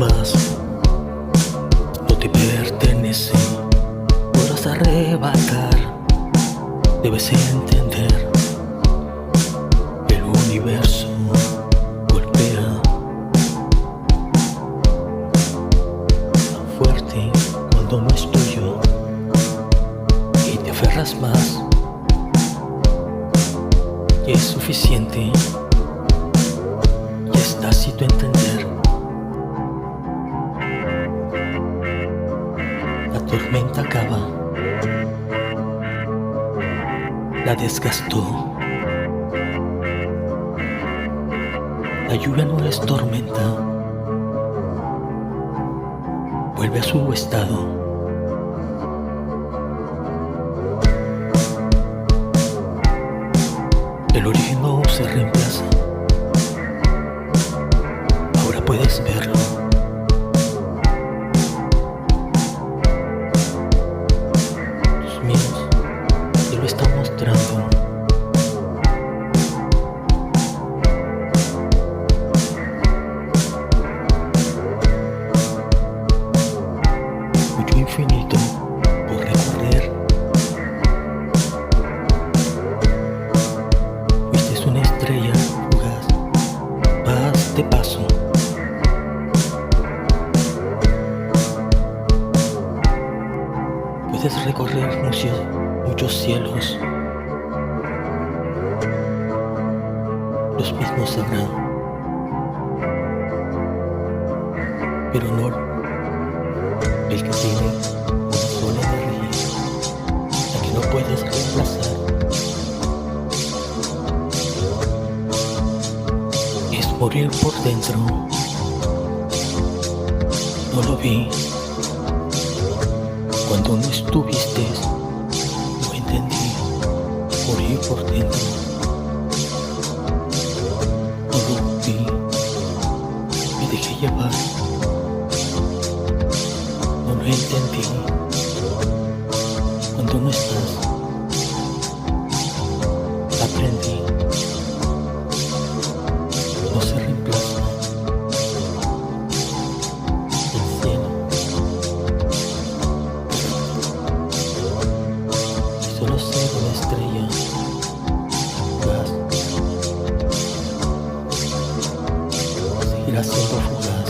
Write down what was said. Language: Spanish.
más no te pertenece, podrás arrebatar. Debes entender, el universo golpea tan fuerte cuando no es tuyo y te aferras más. Y es suficiente, ya está si tu entender. La tormenta acaba, la desgastó. La lluvia no es tormenta, vuelve a su estado. El origen no se reemplaza, ahora puedes verlo. Tus miedos te lo están mostrando. Mucho infinito por recorrer. Fuiste una estrella fugaz, vas de paso. Puedes recorrer muchos cielos. Los mismos sabrán, pero no el que tiene una sola energía, la que no puedes reemplazar. Es morir por dentro. No lo vi cuando no estuviste, no entendí. Morir por dentro. No lo vi, me dejé llevar. No lo entendí cuando no estás. Aprendí, no se reemplaza. El cielo y solo ser una estrella fugaz, seguirá siendo fugaz.